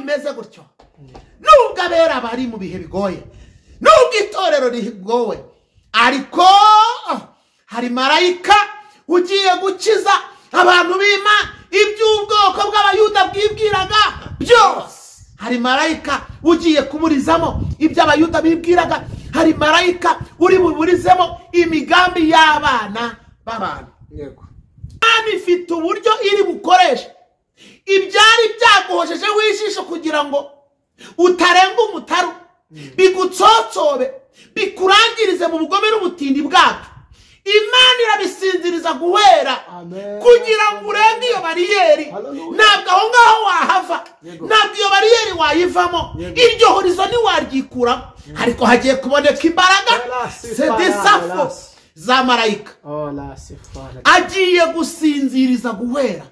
bimeze gutyo nubwo abera bari mu bihe bigoye nubwo itorero rigowe ariko hari marayika ugiye gukiza abantu b'Imana iby'ubwoko bw'abayuda bwibwiraga byose. Hari marayika ugiye kumurizamo ibyo abayuda bibwiraga. Hari marayika uri buburizemo imigambi y'abana b'abantu. Yego. Imana ifite uburyo iri bukoresha ibyari byagohojeje wishisho kugira ngo utarenga umutaru bigutsotsobe bikurangirize mu bugome n'ubutindi bwabyo. Imana irabisinziriza guhera kugira ngo urenge iyo bariyeri. Ntabwo aho ngaho wahava, ntabwo iyo bariyeri wayivamo, iryo horizo ntiwaryikuramo, ariko hagiye kuboneka imbaraga sedesafo za marayika agiye gusinziriza guhera.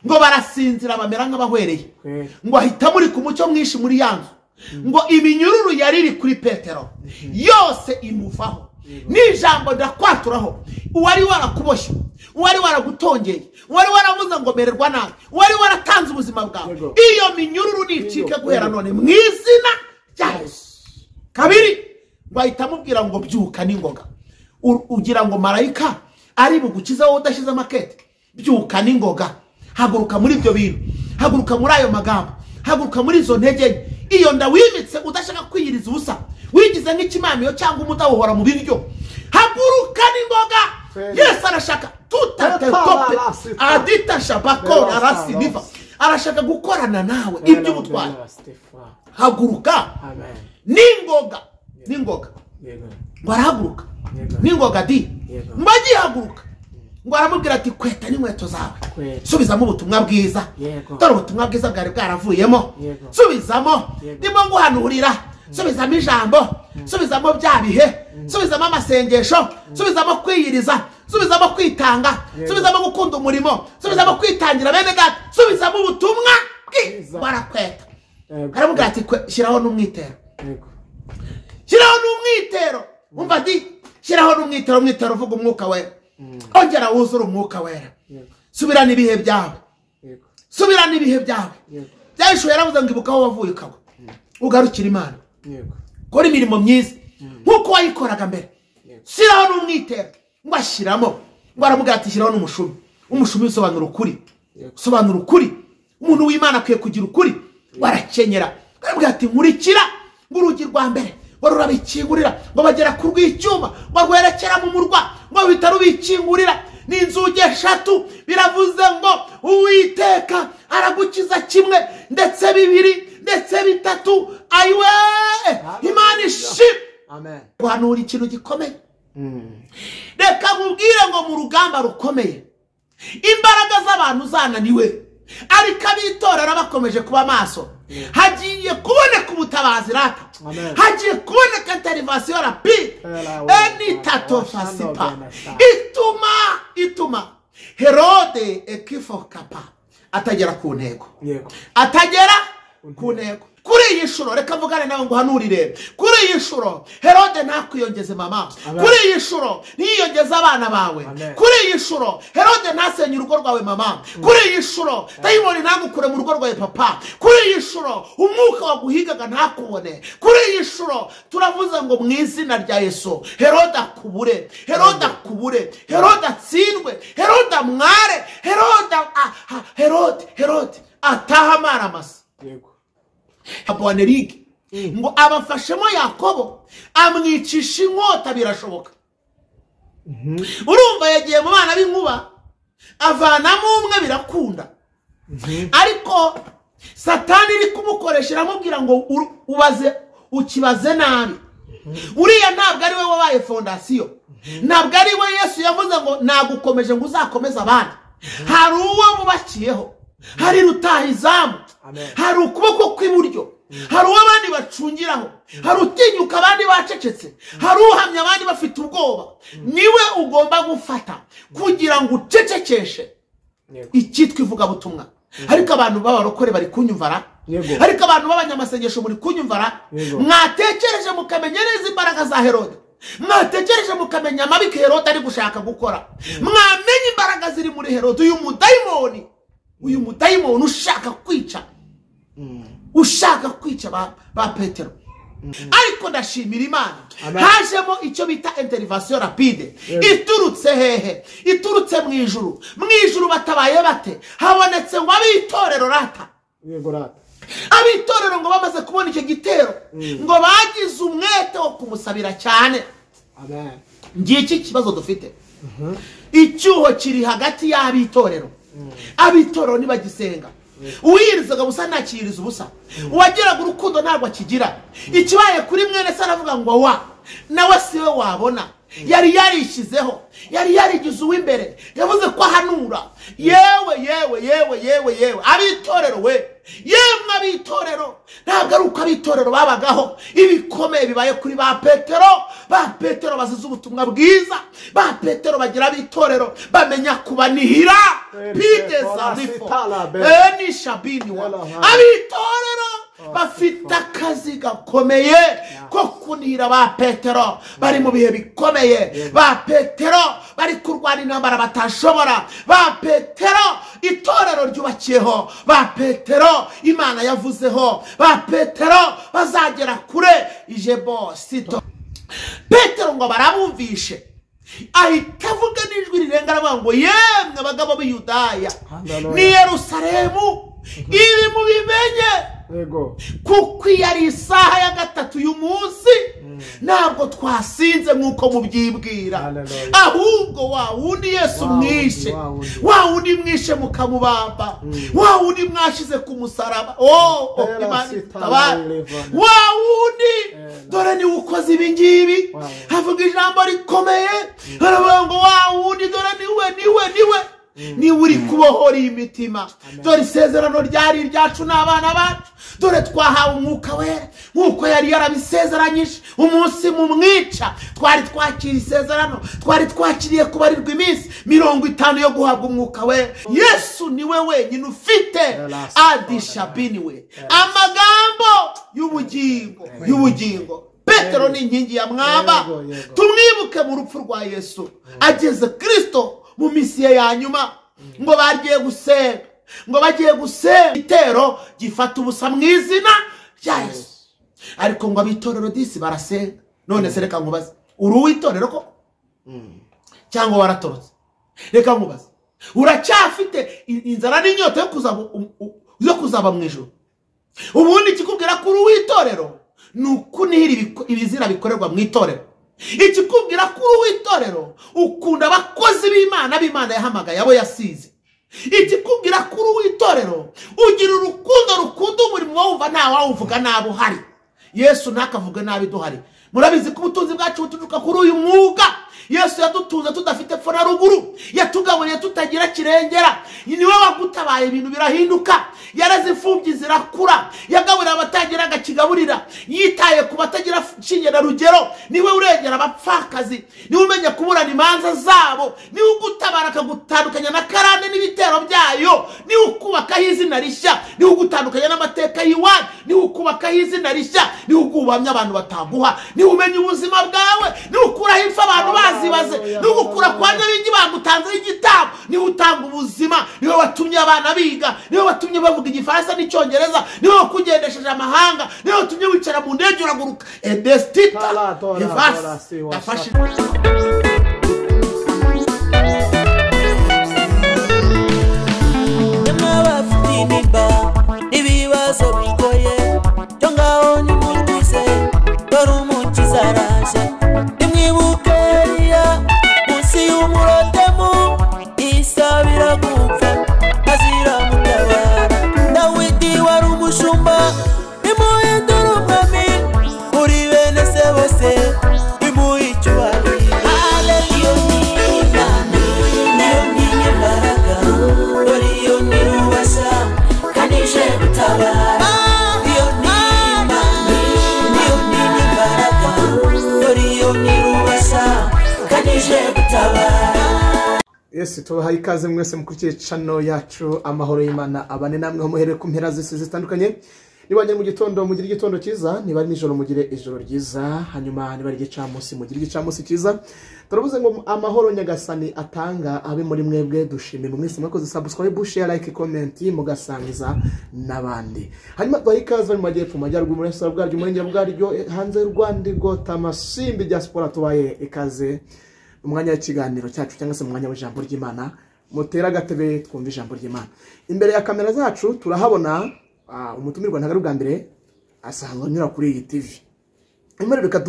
Ngo barasinzira bamera nk'abahwereye, ngo ahita muri ku mucyo mwinshi muri yanzu, ngo iminyururu yariri kuri Petero yose imuvaho. N'ijambo ndakwaturaho uwari warakuboshye, uwari waragutongeye, uwari waravuze ngo mererwa nabi, uwari waratanze ubuzima bwawe, iyo minyururu nicike guhera none mu izina rya Yesu. Kabiri ngo ahita amubwira ngo byuka n'ingoga. Ugira ngo marayika ari bugukiza wowe udashyize amakete? Byuka n'ingoga, haguruka muri ibyo bintu, haguruka muri ayo magambo, haguruka muri izo ntege. Iyo ndawimitse udashaka kwiyiriza ubusa, wigize nk'ikimamiyo cyangwa umudawuhora mu biryo, haguruka n'ingoga. Yesu arashaka tutatetope adita shabako arasi niva, arashaka gukorana nawe iby'ubutwari. Haguruka n'ingoga, n'ingoga. Ngo arahaguruka n'ingoga di, ngo agiye haguruka, ngo aramubwira ati kweta n'inkweto zawe, subizamo ubutumwa bwiza. Dore ubutumwa bwiza bwari bwaravuyemo, subizamo. Ndimo nguhanurira, subizamo ijambo, subizamo bya bihe, subizamo amasengesho, subizamo kwiyiriza, subizamo kwitanga, subizamo gukunda umurimo, subizamo kwitangira bene data, subizamo ubutumwa bwiza. Barakweta, aramubwira ati shyiraho n'umwitero, shyiraho n'umwitero. Umva di, shyiraho n'umwitero. Umwitero uvuga umwuka wera, ongera wuzura umwuka wera. Subirana ibihe byawe, subirana ibihe byawe. Byahishwe yaravuze ngo ibuka aho wavuye ukagwa, ugarukira Imana, kora imirimo myiza nk'uko wayikoraga mbere. Shyiraho n'umwitero. Ngo ashyiramo, ngo aramubwira ati shyiraho n'umushumi. Umushumi usobanura ukuri, usobanura ukuri. Umuntu w'Imana akwiye kugira ukuri. Warakenyera, aramubwira ati nkurikira. Ngo urugi rwa mbere barurabikingurira, ngo bagera ku rw'icyuma, ngo rwerekera mu murwa, ngo bihita rubikingurira. N'inzugi eshatu, biravuze ngo Uwiteka aragukiza kimwe ndetse bibiri ndetse bitatu. Ayiwe Imana ishimwe. Amen. Guhanura ikintu gikomeye. Reka nkubwire ngo mu rugamba rukomeye imbaraga z'abantu zananiwe, ariko abitorera bakomeje kuba maso, hagiye kuboneka ubutabazi rata. Hagiye kuboneka intervention rapide enitatofa ituma Herode ekifokapa atagera ku ntego, atagera ku ntego. Kuri iyi shuro reka mvugane nawe ngo hanurire. Kuri iyi shuro Herode ntakwiyongeze mama, kuri iyi shuro ntiyongeze abana bawe, kuri iyi shuro Herode ntasenye urugo rwawe mama, kuri iyi shuro dayimoni ntagukure mu rugo rwawe papa, kuri iyi shuro umwuka waguhigaga ntakubone. Kuri iyi shuro turavuze ngo mu izina rya Yesu Herode akubure, Herode akubure, Herode atsindwe, Herode amware, Herode ataha amaramasa. Abwanerige ngo abafashemo Yakobo amwicisha inkota birashoboka. Urumva yagiye mu bana b'inkuba avanamo umwe birakunda, ariko Satani iri kumukoresha aramubwira ngo ukibaze nabi. Uriya ntabwo ari we wabaye fondasiyo, ntabwo ari we Yesu yavuze ngo nagukomeje ngo uzakomeze abandi. Hari uwo mubakiyeho, hari rutahizamu, hari ukuboko kw'iburyo, hari uw'abandi bacungiraho, hari utinyuka abandi bacecetse, hari uhamya abandi bafite ubwoba. Niwe ugomba gufata kugira ngo ucecekeshe icyitwa ivugabutumwa. Ariko abantu b'abarokore bari kunyumvara, ariko abantu b'abanyamasengesho muri kunyumvara. Mwatekereje mukamenya neza imbaraga za Herode, mwatekereje mukamenya amabi Herode ari gushaka gukora, mwamenye imbaraga ziri muri Herode. Uyu mudayimoni ushaka kwica ushaka kwica ba Petero. Ariko ndashimira Imana hajemo icyo bita intervention rapide iturutse hehe, iturutse mu ijuru batabaye bate, habonetse ngo abitorero rata, yego rata, abitorero ngo bamaze kubona icyo gitero ngo bagize umwete wo kumusabira cyane. amen. Ngiki kibazo dufite, icyuho kiri hagati y'abitorero. Abitorero nibagisenga, uwirizaga busa ntakiriza ubusa, uwagiraga urukundo ntabwo akigira. Ikibaye kuri mwene se aravuga ngo wa nawe siwe wabona, yari yarishizeho, yari yarigize uw'imbere, yavuze ko ahanura. Yewe abitorero we, yemwe abitorero, ntabwo ari uko abitorero babagaho ibikomeye bibaye kuri ba Petero bazize ubutumwa bwiza, ba Petero bagira abitorero bamenya kubanihira pideza nifo ni shabini wa abitorero bafite akazi gakomeye ko kunihira ba Petero bari mu bihe bikomeye. Ba Petero bari kurwana intambara batashobora, ba Petero itorero ryubakiyeho, ba Petero Imana yavuzeho, ba Petero bazagera kure. Ijebo sito Petero ngo barabumvishe, ahita avuga n'ijwi rirenga aravuga ngo yemwe abagabo b'i Yudaya ni Yerusalemu, ibi mubimenye kuko yari isaha ya gatatu y'umunsi, ntabwo twasinze nk'uko mubyibwira, ahubwo wa wundi Yesu mwishe, wa wundi mwishe mukamubamba, wa wundi mwashize ku musaraba, wa wundi dore ni ukoze ibi ngibi. Havuga ijambo rikomeye, aravuga ngo wa wundi dore niwe uri kubohora imitima. Dore isezerano ryari iryacu n'abana bacu, dore twahawe umwuka wera nk'uko yari yarabisezeranyije. Umunsi mu mwica twari twakira isezerano, twari twakiriye kubarirwa iminsi 50 yo guhabwa umwuka wera. Yesu niwe wenyine ufite adishabini we amagambo y'ubugingo. Petero ni inkingi ya mwamba, tumwibuke mu rupfu rwa Yesu ageze Kristo mu misi ya nyuma, ngo bagiye gusenga, ngo bagiye gusenga itero gifata ubusa mu izina rya Yesu. Ariko ngo abitorero disi barasenga. None se reka nkubaze, uri uwitorero ko cyangwa waratorotse? Reka nkubaze, uracyafite inzara n'inyota yo kuzaba mu ijuru? Ubundi kikubwira ko uri uwitorero nukunihira ibizira bikorerwa mu itorero. Ikikubwira ko uri uwitorero ukunda abakozi b'Imana yahamagaye abo yasize. Ikikubwira ko uri uwitorero ugira urukundo rukunda umurimo wumva nta wawuvuga nabo hari. Yesu ntakavuga nabi duhari. Murabizi ko ubutunzi bwacu buturuka kuri uyu mwuga. Yesu yadutunze tudafite pfo na ruguru, yatugaburiye tutagira kirengera. Niwe wagutabaye ibintu birahinduka, yarazifubyi zirakura, yagaburira abatagira gakigaburira, yitaye ku batagira shinge na rugero. Niwe urengera abapfakazi, niwe umenya kuburana imanza zabo, niwe ugutabara akagutandukanya na karande n'ibitero byayo, niwe ukubakaho izina rishya, niwe ugutandukanya n'amateka y'iwanyu, niwe ukubakaho izina rishya, niwe ugubamya abantu bataguha, niwe umenya ubuzima bwawe, niwe ukuraho impfu abantu bazibaze, niwe ukura kwa nyabingi bagutanzeho igitambo, niwe utanga ubuzima, niwe watumye abana biga, niwe watumye bavuga igifaransa n'icyongereza, niwe wakugendesheje amahanga, niwe watumye wicara mu ndege uraguruka. Edestita yafashe ibibazo bigoye cyo ngaho nimutize, dore umukiza araje. Nimwibuke Eliya munsi y'umurotemu, isabira gupfa azira mutabara. Dawidi wari umushumba, bimuhindura umwami, kuri bene se bose bimuha icyubahiro. Iyo ni Imana, niyo nkingi imbaraga, dore iyo ni ububasha kandi ije gutabara. Iyo ni Imana, niyo nkingi imbaraga, dore iyo ni ububasha kandi ije gutabara. Yesu tubahaye ikaze mwese mukurikiye channel yacu Amahoro y'Imana abane namwe ho muhereye ku mpera zose zitandukanye. Nibanye mu gitondo mugire igitondo cyiza, niba nijoro mugire ijoro ryiza, hanyuma niba ari gicamunsi mugire gicamunsi cyiza. Turavuze ngo amahoro nyagasani atanga abe muri mwebwe, dushime mu mwese mwakoze subscribe, share, like, comment mugasangiza nabandi. Hanyuma twayikaza mu majyepfo majyaruguru muri Sara bwaryo muri ngiro bwaryo hanze y'u Rwanda gota masimbi diaspora tubaye ikaze umwanya w'ikiganiro cyacu cyangwa se umwanya w'ijambo ry'Imana. Mutera gatebe twumva ijambo ry'Imana. Imbere ya kamera zacu turahabona umutumirwa ntagaru bwa mbere asanzwe nyura kuri iyi TV. Imwe reka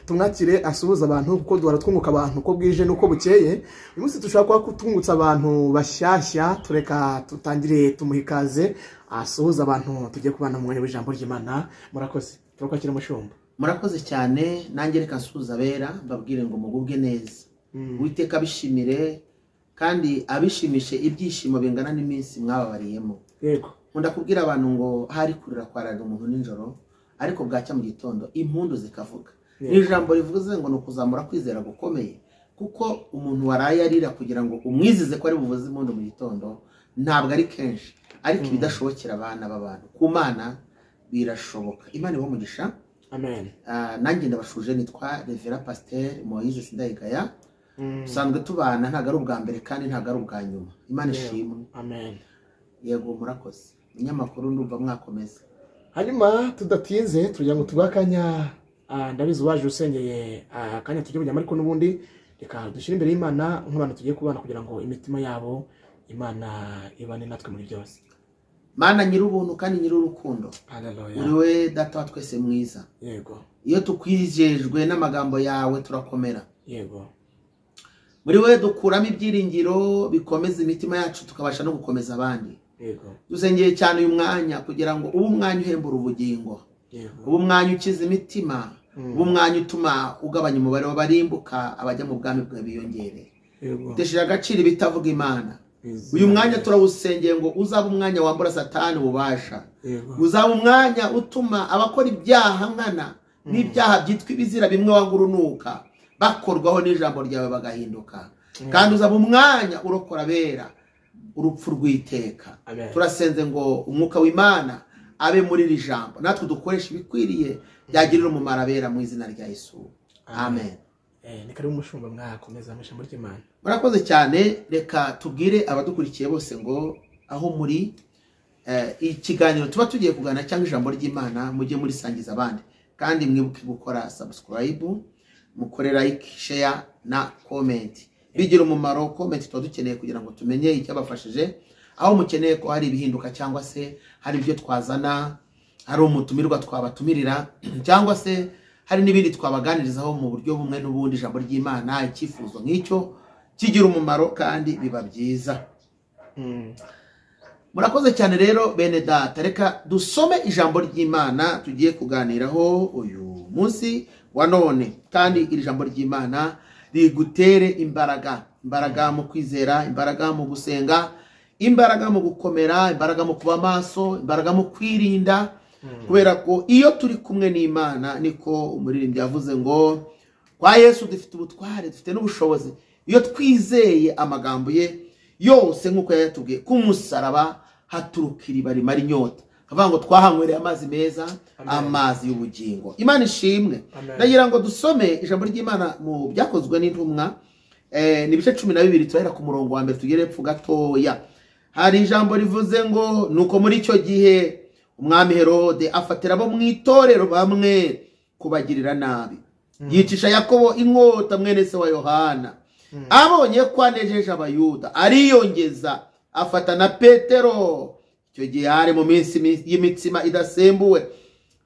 tumwakire asuhuza abantu kuko duhora twunguka abantu ko bwije nuko bukeye. Uyu munsi dushaka kutungutsa abantu bashyashya, tureka tutangire tumuhikaze asuhuza abantu tugiye kubana mu mwanya w'ijambo ry'Imana. Murakoze. Turakwakira mushumba. Murakoze cyane, nanjye reka nsuhuza abera mbabwire ngo mugubwe neza. Uwiteka abishimire kandi abishimishe ibyishimo bingana n'iminsi mwababariyemo. Yego. Nkunda kubwira abantu ngo hari kurira kwarara umuntu nijoro ariko bwacya mu gitondo impundu zikavuga. Ni ijambo rivuze ngo nukuzamura kwizera gukomeye, kuko umuntu waraye arira kugira ngo umwizize ko ari buvuze impundu mu gitondo ntabwo ari kenshi, ariko ibidashobokera abana b'abantu ku Mana birashoboka. Imana iho mugisha. Amen. Nanjye ndabashuje, nitwa Reverend Pasteur Moise Sindayigaya. Usanzwe tubana ntago ari ubwa mbere kandi ntago ari ubwa nyuma. Imana ishimwe. Amen. Yego murakoze. Inyamakuru ndumva mwakomeza. Hanyuma tudatinze tujya ngo tubakanya ndabizi waje usengeye akanya tujye kujya ariko nubundi reka dushire imbere y'Imana nk'abantu tugiye kubana kugira ngo imitima yabo Imana ibane natwe muri byose. Mana nyir'ubuntu kandi nyir'urukundo. Haleluya. Uriwe data wa twese mwiza. Yego. Iyo tukwijejwe n'amagambo yawe turakomera. Yego. Muri we dukuramo ibyiringiro bikomeza imitima yacu tukabasha no gukomeza abandi. Yego. Dusengeye cyane uyu mwanya kugira ngo ubu mwanya uhembura ubugingo. Yego. Ubu mwanya ukiza imitima. Ubu mwanya utuma ugabanya umubare w'abarimbuka abajya mu bwami bwa biyongere. Yego. Uteshira agaciro bitavuga Imana. Uyu mwanya turawusengeye ngo uzaba umwanya wambura Satani ububasha. Uzaba umwanya utuma abakora ibyaha nkana n'ibyaha byitwa ibizira bimwe wangurunuka bakorwaho n'ijambo ryawe bagahinduka. Kandi uzaba umwanya urokora bera urupfu rw'iteka. Turasenze ngo umwuka w'Imana abe muri iri jambo, natwe dukoresha ibikwiriye byagirira umumaro abera mu izina rya Yesu. Amen. Ni kari umushumba mwakomeza amashamo ry'Imana. Murakoze cyane, reka tubwire abadukurikiye bose ngo aho muri ikiganiro tuba tugiye kugana cyangwa ijambo ry'Imana mujye muri sangiza abandi, kandi mwibuke gukora subscribe, mukore like, share na comment. Bigira umumaro. Comment tuba dukeneye kugira ngo tumenye icyabafashije, aho mukeneye ko hari ibihinduka cyangwa se hari ibyo twazana, hari umutumirwa twabatumirira cyangwa se hari n'ibindi twabaganirizaho mu buryo bumwe n'ubundi. Ijambo ry'Imana icyifuzo nk'icyo kigira umumaro kandi biba byiza. Murakoze cyane rero bene data, reka dusome ijambo ry'Imana tugiye kuganiraho uyu munsi wa none, kandi iri jambo ry'Imana rigutere imbaraga mu kwizera, imbaraga mu gusenga, imbaraga mu gukomera, imbaraga mu kuba maso, imbaraga mu kwirinda. Kubera ko iyo turi kumwe n'Imana, niko umuririmbyi yavuze ngo kwa Yesu dufite ubutware, dufite n'ubushobozi iyo twizeye amagambo ye yose, nk'uko yayatubwiye ku musaraba haturuka iriba rimara inyota. Kavuga ngo twahanywereye amazi meza, amazi y'ubugingo. Imana ishimwe. Ndagira ngo dusome ijambo ry'Imana mu byakozwe n'intumwa, ni ibice 12 turahera ku murongo wa mbere tugere epfo gatoya. Hari ijambo rivuze ngo nuko muri icyo gihe umwami Herode afatira abo mu itorero bamwe kubagirira nabi, yicisha Yakobo inkota mwene se wa Yohana. Abonye ko anejeje abayuda ariyongeza afata na Petero. Icyo gihe hari mu minsi y'imitsima idasembuwe,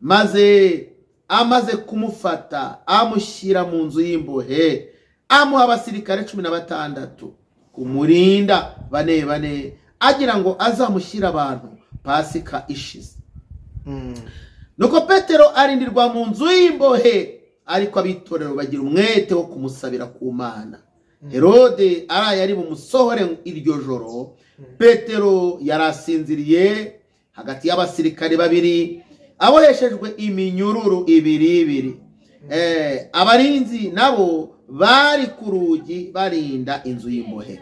maze amaze kumufata amushyira mu nzu y'imbohe, amuha abasirikare 16 kumurinda bane agira ngo azamushyira abantu Pasika ishize. Nuko Petero arindirwa mu nzu y'imbohe, ariko abitorero bagira umwete wo kumusabira ku Mana. Herode araye ari bumusohore iryo joro, Petero yarasinziriye hagati y'abasirikare babiri aboheshejwe iminyururu ibiri. Abarinzi nabo bari ku rugi barinda inzu y'imbohe.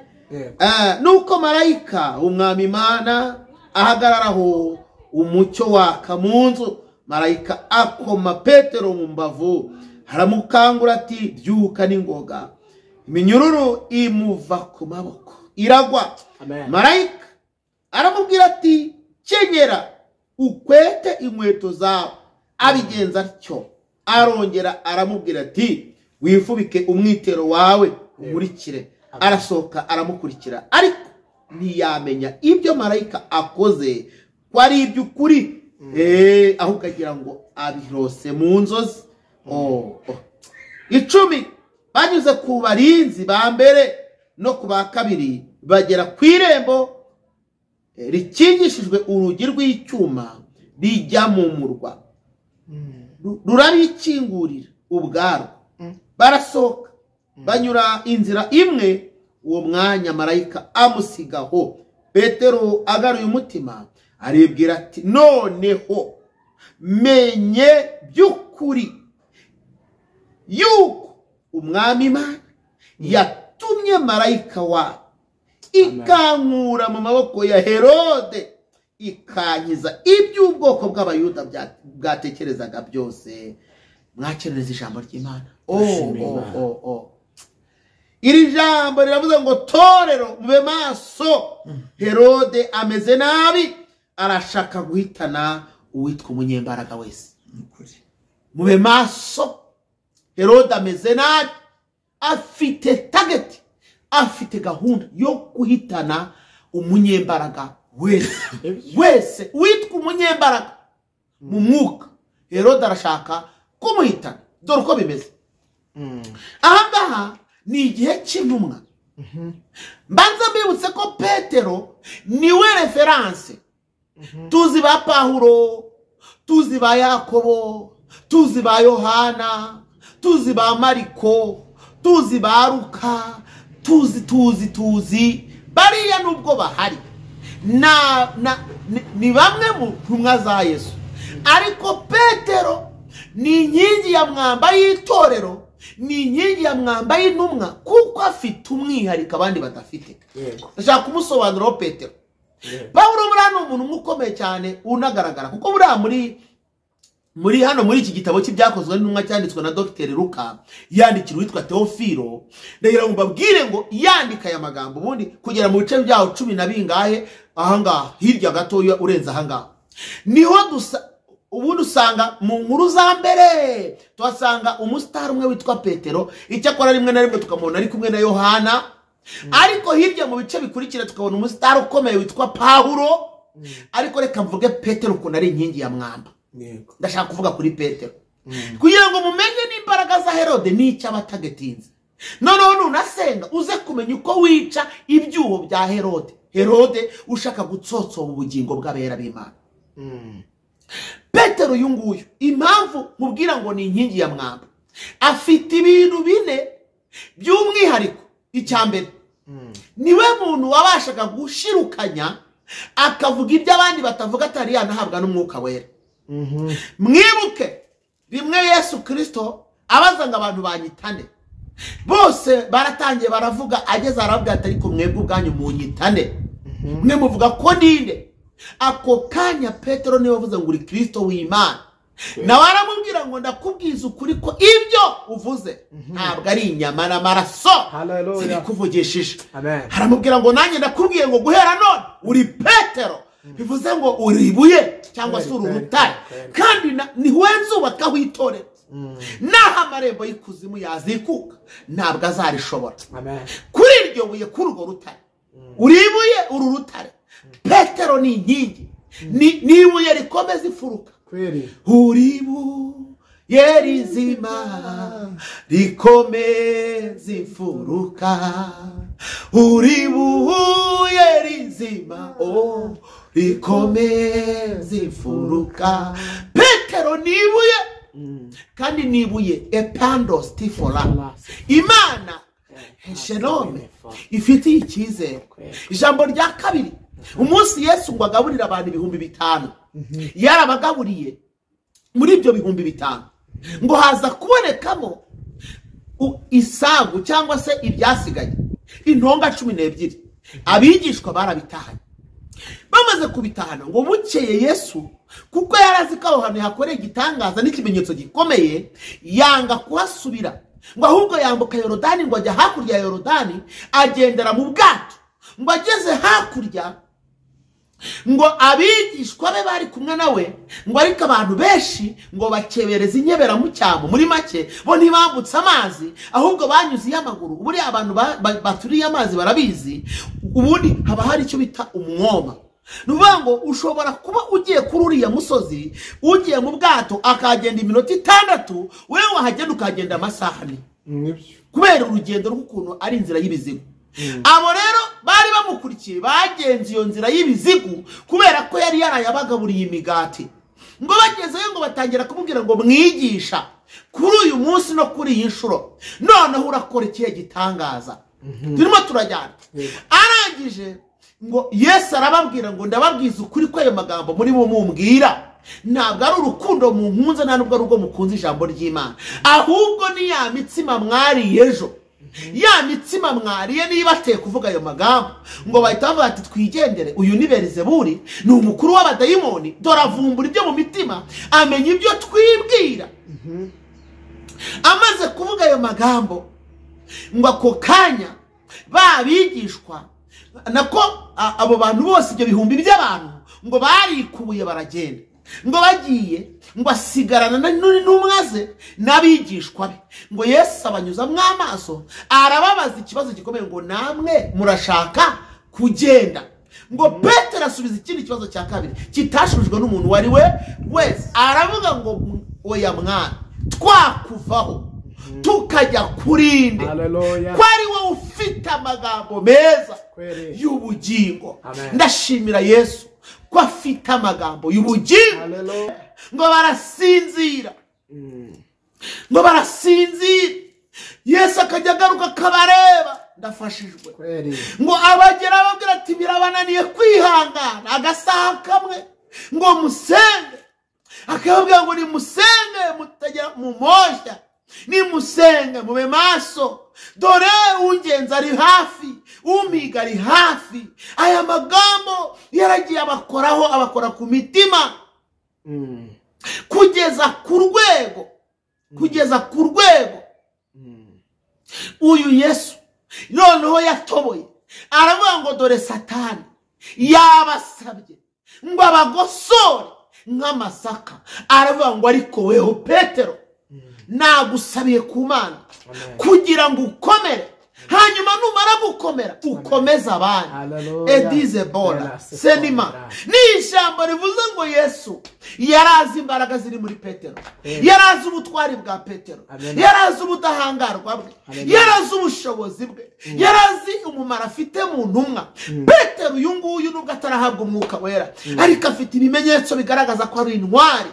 Nuko marayika umwami Imana ahagararaho umucyo waka mu nzu. Marayika akoma Petero mu mbavu, aramukangura ati byuka n'ingoga. Iminyururu imuva ku maboko iragwa. Marayika aramubwira ati kenyera ukwete inkweto zawe. Abigenza atyo. Arongera aramubwira ati wifubike umwitero wawe umurikire. Arasohoka aramukurikira, ariko ntiyamenya ibyo marayika akoze ko ari iby'ukuri, ahubwo agira ngo abirose mu nzozi. 10 banyuze ku barinzi ba mbere no ku ba kabiri, bagera ku irembo rikingishijwe urugi rw'icyuma rijya mu murwa. Rurabikingurira ubwarwo, barasohoka banyura inzira imwe. Uwo mwanya marayika amusigaho. Petero agaruye umutima aribwira ati noneho menye by'ukuri yuko umwami Imana yatumye marayika wa ikankura mu maboko ya Herode, ikankiza iby'ubwoko bw'abayuda bwatekerezaga byose. Mwakerereza ijambo ry'Imana. Iri jambo riravuze ngo torero mube maso. Herode ameze nabi, arashaka guhitana uwitwa umunyembaraga wese. Mube maso. Herode ameze nabi, afite target, afite gahunda yo guhitana umunyembaraga wese witwa umunyembaraga mu mwuka. Herode arashaka kumuhitana. Dore uko bimeze. Ahangaha ni igihe cy'intumwa. Mbanza mbibutse ko Petero niwe reference. Tuzi ba Pawulo, tuzi ba Yakobo, tuzi ba Yohana, tuzi ba Mariko, tuzi ba Luka, tuzi bariya nubwo bahari ni bamwe mu ntumwa za Yesu. Ariko Petero ni inkingi ya mwamba y'itorero, ni inkingi ya mwamba y'intumwa, kuko afite umwihariko abandi badafite. Ndashaka kumusobanurira Petero. Pawulo burano umuntu ukomeye cyane unagaragara, kuko buriya muri hano muri iki gitabo cy'ibyakozwe n'intumwa cyanditswe na Dr. Luka, yandikira witwa Teofilo. Ndagira ngo mbabwire ngo yandika aya magambo ubundi kugera mu bice byaho 10 na bingahe ahangaha hirya gatoya urenza ahangaha. Niho ubundi usanga mu nkuru za mbere tuhasanga umustar umwe witwa Petero, icyakora rimwe na rimwe tukamubona ari kumwe na Yohana. Ariko hirya mu bice bikurikira tukabona umustar ukomeye witwa Pawulo. Ariko reka mvuge Petero ukuntu ari inkingi ya mwamba. Ndashaka kuvuga kuri Petero kugira ngo mumenye n'imbaraga za Herode n'icyo abatagetinze. Noneho nunasenga uze kumenya uko wica ibyuho bya Herode ushaka gutsotsa ubugingo bw'abera b'Imana. Petero yunguyu impamvu mubwira ngo ni inkingi ya mwamba, afite ibintu 4 by'umwihariko. Icyambere, niwe muntu wabashaga gushirukanya akavuga ibyo abandi batavuga, atari yanahabwa n'umwuka wera. Mwibuke rimwe Yesu Kristo abazanga abantu banyitane, bose baratangiye baravuga, ageze arabwira ati ariko mwebwe ubwanyu munyitane, mwe muvuga ko ndinde. Ako kanya Petero niwe wavuze ngo uri Kristo w'Imana. Nawe aramubwira ngo ndakubwiza ukuri ko ibyo uvuze ntabwo ari inyama n'amaraso zibikuvugishije. Aramubwira ngo nanjye ndakubwiye ngo guhera none uri Petero, bivuze ngo uri ibuye cyangwa se uri urutare, kandi ni we nzubakaho itorero. Naho amarembo y'ikuzimu yazikuka ntabwo azarishobora. Kuri iryo buye, kuri urwo rutare, uri ibuye, uri urutare. Petero ni inkingi, ni ibuye rikomeza ifuruka. Uri ibuye rizima rikomeza ifuruka, uri ibuye rizima rikomeza ifuruka. Petero ni ibuye, kandi ni ibuye epandos tifora. Imana Shalome ifitiye icyizere. Ijambo rya kabiri, umunsi Yesu ngo agaburira abantu 5,000, yarabagaburiye. Muri ibyo 5,000 ngo haza kubonekamo isagu cyangwa se ibyasigaye, intonga 12. Abigishwa barabitahanye. bamaze kubitahana ngo bukeye Yesu kuko yarazi ko aho hantu hakoreye igitangaza n'ikimenyetso gikomeye yanga kuhasubira ngo ahubwo yambuka Yorodani ngo ajya hakurya ya Yorodani agendera mu bwato ngo ageze hakurya ngo abigishwa be bari kumwe nawe ngo ariko abantu benshi ngo bakebereza inyebera mu cyamo muri make bo ntibambutse amazi ahubwo banyuze y'amaguru buri abantu baturiye amazi barabizi ubundi haba hari icyo bita umwoma nuvuga ngo ushobora kuba ugiye kuri uriya musozi ugiye mu bwato akagenda iminota 6 wewe wahagenda ukagenda amasaha 4 kubera urugendo rw'ukuntu ari inzira y'ibizigo. Abo rero bari bamukurikiye bagenze iyo nzira y'ibizigu kubera ko yari yarayabagaburiye imigati ngo bagezeyo ngo batangira kumubwira ngo mwigisha kuri uyu munsi no kuri iyi nshuro noneho urakora ikihe gitangaza turimo turajyana. Arangije ngo Yesu arababwira ngo ndababwiza ukuri ko ayo magambo muri bo mumbwira ntabwo ari urukundo mu nkunze nta nubwo ari ubwo mukunze ijambo ry'Imana ahubwo ni ya mitsima mwariye ejo ya mitsima mwariye niba ateye kuvuga ayo magambo ngo bahita bavuga ati twigendere uyu ni Beelzebuli ni umukuru w'abadayimoni dore avumbura ibyo mu mitima amenya ibyo twibwira. Amaze kuvuga ayo magambo ngo ako kanya babigishwa nako abo bantu bose ibyo bihumbi by'abantu ngo barikubuye baragenda ngo bagiye ngo asigarana n'umwaze n'abigishwa be ngo Yesu abanyuza mw'amaso arababaza ikibazo gikomeye ngo namwe murashaka kugenda ngo Petero asubiza ikindi kibazo cya kabiri kitashubijwe n'umuntu wari we wese aravuga ngo oya mwana twakuvaho tukajya kurinde ko ari wowe ufite amagambo meza y'ubugingo. Ndashimira Yesu ko afite amagambo y'ubugingo ngo barasinzira ngo barasinzira Yesu akajya agaruka akabareba ndafashijwe ngo abagera babwira ati birabananiye kwihangana agasaha kamwe ngo musenge akababwira ngo ni musenge mutajya mu moshya ni musenge mube maso dore ungenza ari hafi umiga ari hafi. Aya magambo yaragiye abakoraho abakora ku mitima kugeza ku rwego uyu Yesu noneho yatoboye aravuga ngo dore Satani yabasabye ngo abagosore nk'amasaka aravuga ngo ariko weho Petero nagusabiye ku Mana kugira ngo ukomere hanyuma numara gukomera ukomeza abandi. Edize bora senima ni ijambo rivuze ngo Yesu yarazi imbaraga ziri muri Petero yarazi ubutwari bwa Petero yarazi ubudahangarwa bwe yarazi ubushobozi bwe yarazi umumaro afite mu ntumwa. Petero uyu nguyu nubwo atarahabwa umwuka wera ariko afite ibimenyetso bigaragaza ko ari intwari.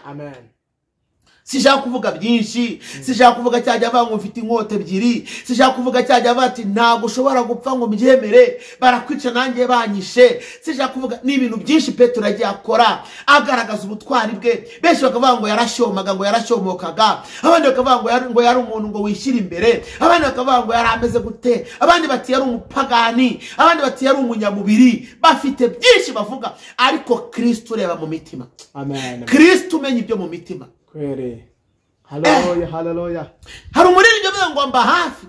Sijaka kuvuga byinshi sijaka kuvuga cyajya avuga ngo mfite inkota ebyiri sijaka kuvuga cyajya avuga ati ntabwo ushobora gupfa ngo mbyemere barakwica nanjye banyishe sijaka kuvuga ni ibintu byinshi Petero yagiye akora agaragaza ubutwari bwe. Benshi bakavuga ngo yarashyomaga ngo yarashyomokaga abandi bakavuga ngo yari umuntu ngo wishyira imbere abandi bakavuga ngo yari ameze gute abandi bati yari umupagani abandi bati yari umunyamubiri bafite byinshi bavuga ariko Kristo ureba mu mitima. Kristo umenya ibyo mu mitima. Haleluya haleluya. Hari umuririmbyi uvuga ngo mba hafi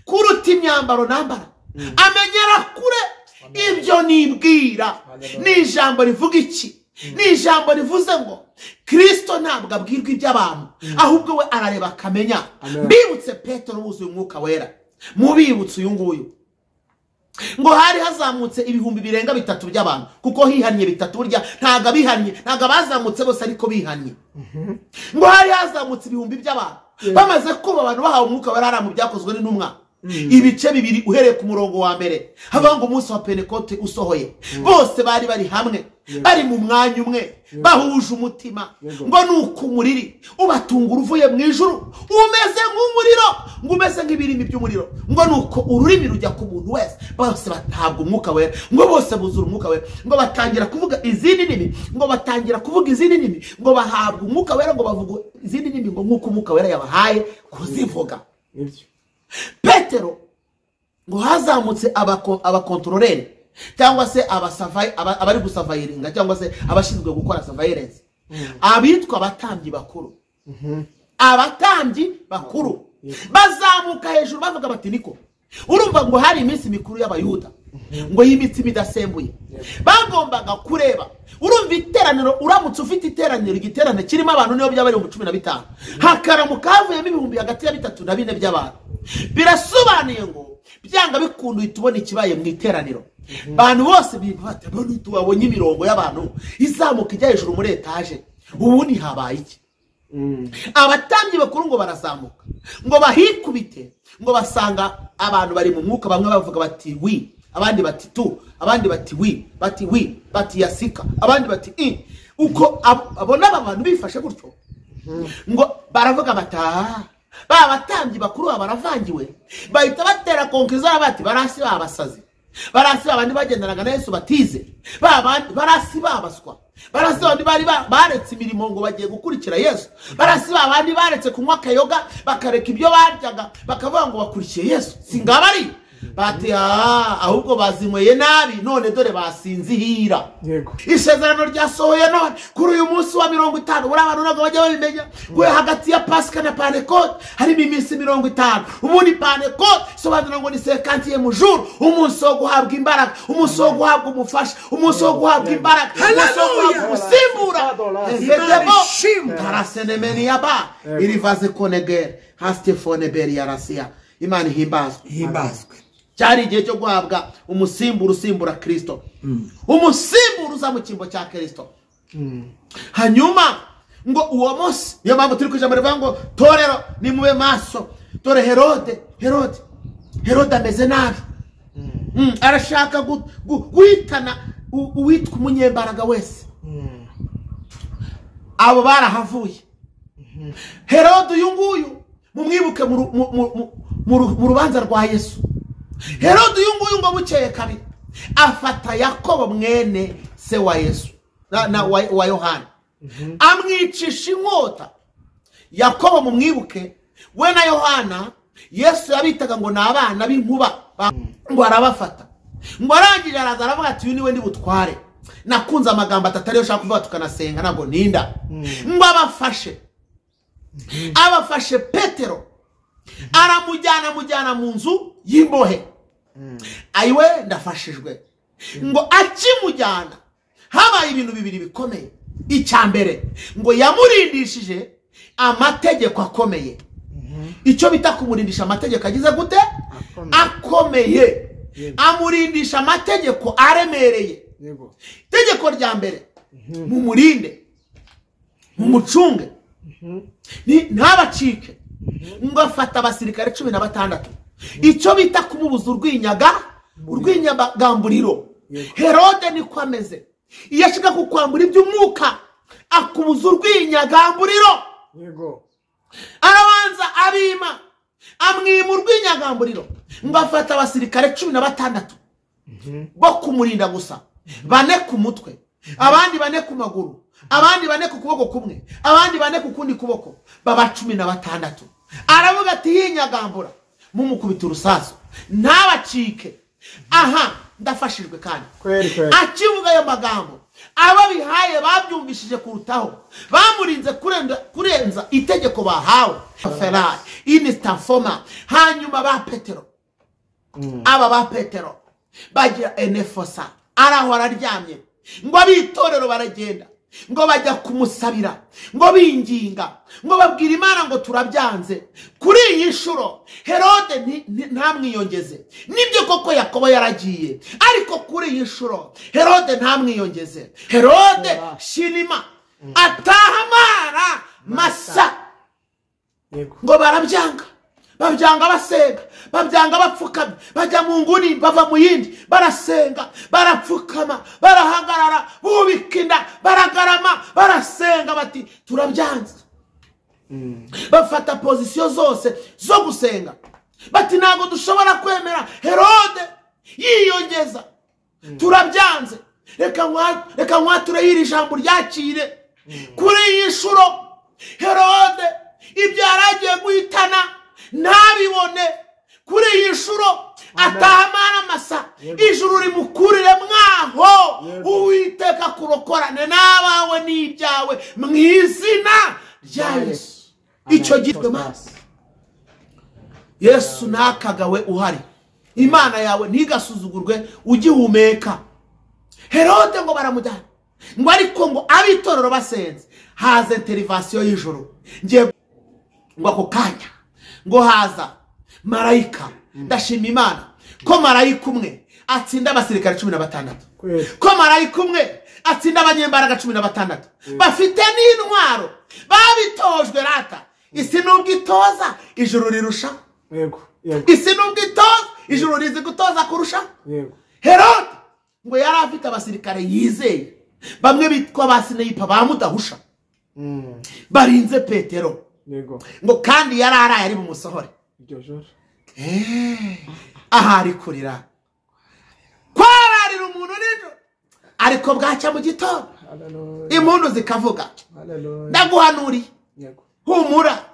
kuruta imyambaro nambara amenyera kure ibyo nibwira. Ni ijambo rivuga iki? Ni ijambo rivuze ngo Kristo ntabwo abwirwa iby'abantu ahubwo we arareba akamenya. Mbibutse Petero wuzuye umwuka wera mubibutse uyu nguyu ngo hari hazamutse ibihumbi birenga 3 by'abantu kuko hihanye 3 burya ntaga bihanye ntaga bazamutse bose ariko bihanye. Ngo hari hazamutse ibihumbi by'abantu bamaze kuba abantu bahawe umwuka wera mu byakozwe n'intumwa ibice 2 uhereye ku murongo wa mbere hava ngo umunsi wa Pentekote usohoye bose bari hamwe bari mu mwanya umwe bahuje umutima ngo nuko umuriri ubatungura uvuye mu ijuru umeze nk'umuriro ngo umeze nk'ibirimi by'umuriro ngo nuko ururimi rujya ku muntu wese bose batabwa umwuka wera ngo bose buzura umwuka wera ngo batangira kuvuga izindi ndimi ngo batangira kuvuga izindi ndimi ngo bahabwa umwuka wera ngo bavuga izindi ndimi ngo nk'uko umwuka wera yabahaye kuzivuga. Petero ngo hazamutse abakontororere cyangwa se abari gusavayiringa cyangwa se abashinzwe gukora surveillance abitwa abatambyi bakuru abatambyi bakuru bazamuka hejuru bavuga bati niko urumva ngo hari iminsi mikuru y'abayuda ngo y'imitsima idasembuye bagombaga kureba urumva iteraniro uramutse ufite iteraniro igiterane kirimo abantu niyo byaba ari 15 hakaramuka havuyemo ibihumbi hagati ya 3 na 4 by'abantu birasobanuye ngo byanga bikunduye tubona ikibaye mu iteraniro abantu bose bibate abantu tubabonye imirongo y'abantu izamuka ijya hejuru muri etage ubundi habaye iki abatambyi bakuru ngo barazamuka ngo bahikubite ngo basanga abantu bari mu mwuka bamwe bavuga bati wi abandi bati tu abandi bati wi bati yasika abandi bati uko abona abantu bifashe gutyo ngo baravuga bataha batambyi bakuru baravangiwe bahita batera konkizara bati barasi babasazi barasi abandi bagendanaga na Yesu batize barasi babaswa barasi abandi bari baretse imirimo ngo bagiye gukurikira Yesu barasi abandi baretse kunywa kayoga bakareka ibyo baryaga bakavuga ngo bakurikiye Yesu singabari bati ahubwo bazinyweye nabi none dore basinzihira yego isezerano ryasohoye none kuri uyu munsi wa 50 buri abantu nago bajya babimenya ngo hagati ya Pasika na Pentecote hari iminsi 50 ubundi Pentecote sobanura ngo ni 50e jour umunsi wo guhabwa imbaraga umunsi wo guhabwa umufasha umunsi wo guhabwa imbaraga haleluya usimbura effectivement tarasenemeni yaba irivaze konegere hastefone beri yarasia imana himbazwe cyari igihe cyo guhabwa umusimbura usimbura Kristo umusimbura uza mu kimbo cya Kristo hanyuma ngo uwo munsi niyo mpamvu turi kujambo rivuga ngo torero ni mube maso dore Herode ameze nabi arashaka guhitana uwitwa umunyembaraga wese abo barahavuye Herode uyu nguyu mumwibuke mu rubanza rwa Yesu Herode uyu nguyu ngo bukeye kabiri afata Yakobo mwene se wa Yesu wa Yohana amwicisha inkota Yakobo mumwibuke we na Yohana Yesu yabitaga ngo nabana b'inkuba ngo arabafata ngo arangije araza aravuga ati uyu niwe ndi butware nakunze amagambo atatari yo shaka kuvuga tukanasenga nago ninda ngo abafashe Petero aramujyana mu nzu y'imbohe ayiwe ndafashijwe ngo akimujyana habaye ibintu bibiri bikomeye icyambere ngo yamurindishije amategeko akomeye icyo bita kumurindisha amategeko agize gute akomeye amurindisha amategeko aremereye tegeko rya mbere mumurinde mumucunge ntabacike ngo afata abasirikare 16 icyo bita kumubuza urwinyagamburiro Herode niko ameze iyo ashaka kukwambura iby'umwuka akubuza urwinyagamburiro yego arabanza abima amwima urwinyagamburiro ngo afata abasirikare 16 bo kumurinda gusa 4 ku mutwe abandi 4 ku maguru abandi 4 ku kuboko kumwe abandi 4 ku kundi kuboko baba 16 aravuga ati yinyagambura mumukubita urusaso ntabacike aha ndafashijwe kandi akivuga ayo magambo aba bihaye babyumvishije kurutaho bamurinze kurenza itegeko bahawe Ferrari inistafoma hanyuma ba Petero aba ba Petero bagira enefosa araho araryamye ngo abitorero baragenda ngo bajya kumusabira ngo binginga ngo babwira Imana ngo turabyanze kuri iyi shuro Herode ntamwiyongeze nibyo koko Yakobo yaragiye ariko kuri iyi shuro Herode ntamwiyongeze Herode shinima atahamara masa ngo barabyanga basenga babyanga bapfukama bajya mu nguni bava mu yindi barasenga barapfukama barahagarara bubikinda baragarama barasenga bati turabyanze bafata position zose zo gusenga bati ntago dushobora kwemera Herode yiyongeza turabyanze reka mwature yiri jambo ryakire kuri iyi shuro Herode ibyo yaragiye guhitana ntabibone kuri iyi nshuro atahamara amasa ijuru rimukurire mwaho uwiteka kurokorane n'abawe n'ibyawe mu izina rya Yesu. Icyo gitwe maso Yesu nakagawe uhari, Imana yawe ntigasuzugurwe ugihumeka. Herode ngo baramujyana ngo ariko ngo abitorero basenze haza intervention y'ijuru. Ngiye ngo ako kanya ngo haza marayika. Ndashima Imana ko marayika umwe atsinda abasirikare 16, ko marayika umwe atsinda abanyembaraga 16 bafite n'intwaro babitojwe rata. Isi nubwo itoza ijuru rirusha. Isi nubwo itoza ijuru rizi gutoza kurusha. Herode ngo yari afite abasirikare yizeye, bamwe bitwa basineyipa bamudahusha barinze Petero. Ngo kandi yari araye ari bumusohore ahari kurira kwararira umuntu nijoro, ariko bwacya mu gitondo impundu zikavuga. Ndaguhanuriye humura,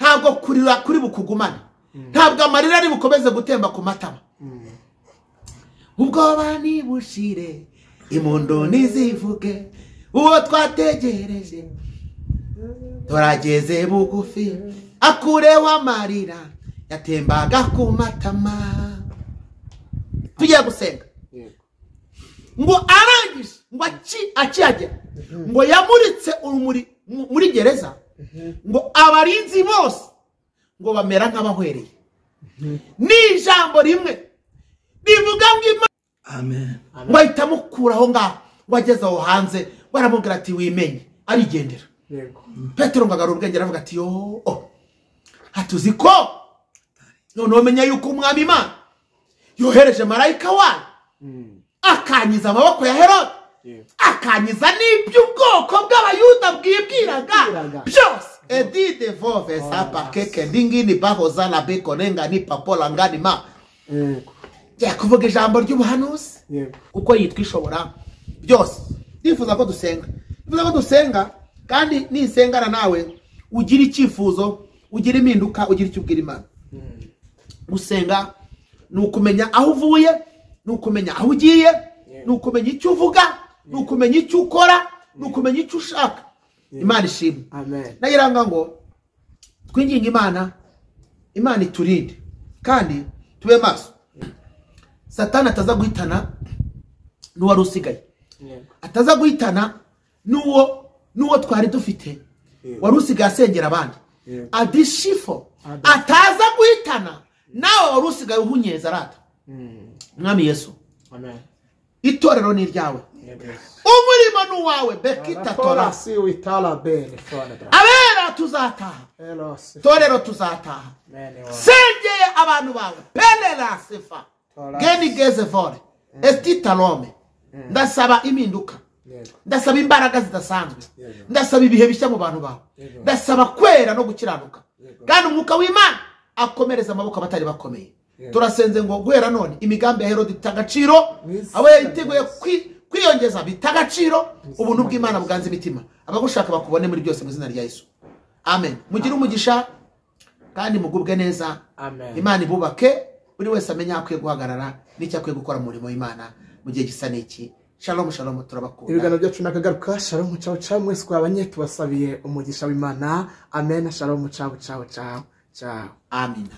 ntabwo kurira kuri bukugumane, ntabwo amarira ari bukomeze gutemba ku matama. Ubwoba nibushire impundu nizivuge, uwo twategereje turageze bugufi, akureho amarira yatembaga ku matama. Tugiye gusenga ngo arangije ngo akiyagera ngo yamuritse urumuri muri gereza, ngo abarinzi bose ngo bamera nk'abahwereye. Ni ijambo rimwe rivuga ngo amen. Ngo ahita mukuraho ngaho, ngo ageze aho hanze baramubwira ati wimenye, arigendera. Petero ngo agarura ubwenge aravuga ati yo hatuzi ko none umenya yuko umwami Imana yohereje marayika wayo akanyiza amaboko ya Herode, akanyiza n'iby'ubwoko bw'abayuda bwibwiraga byose. Edide vove sapa keke ndingini bahoza na beko nenga ni papola ngani ma. Ya kuvuga ijambo ry'ubuhanuzi kuko yitwa ishobora byose. Nifuza ko dusenga, kandi nisengana nawe ugira icyifuzo, ugira impinduka, ugira icyo ubwira Imana. Gusenga nukumenya aho uvuye, nukumenya aho ugiye, nukumenya icyo uvuga, nukumenya icyo ukora, nukumenya icyo ushaka. Imana ishimwe. Amen. Nagiranga ngo twinginga Imana iturinde kandi tube maso. Satani ataza guhitana n'uwari usigaye, ataza guhitana n'uwo twari dufite wari usigaye asengera abandi. Adishifo ataza guhitana nawe wari usigaye uhunyeza rata. Mwami Yesu, amen. Itorero ni ryawe, umurimo nuwawe bekita tora si witala bene abera tuzataha, torero tuzataha. Sengeye abantu bawe pelela sifa geni geze vore estita lome. Ndasaba impinduka, ndasaba imbaraga zidasanzwe, ndasaba ibihe bishya mu bantu bawe, ndasaba kwera no gukiranuka, kandi umwuka w'Imana akomereza amaboko abatari bakomeye. Turasenze ngo guhera none imigambi ya Herode itagaciro, abo yiteguye kwiyongeza bitagaciro, ubuntu bw'Imana buganze imitima, abagushaka bakubone muri byose mu izina rya Yesu. Amen. Mugire umugisha kandi mugubwe neza. Amen. Imana ibubake, buri wese amenya akwiye guhagarara n'icyo akwiye gukora mu murimo w'Imana mu gihe gisa n'iki. Shalom shalom, turabakunda. Ibiganiro byacu nakagaruka. Shalom ciao ciao, mwese kwabanye tubasabiye umugisha w'Imana. Amen. Shalom ciao ciao ciao ciao. Amina.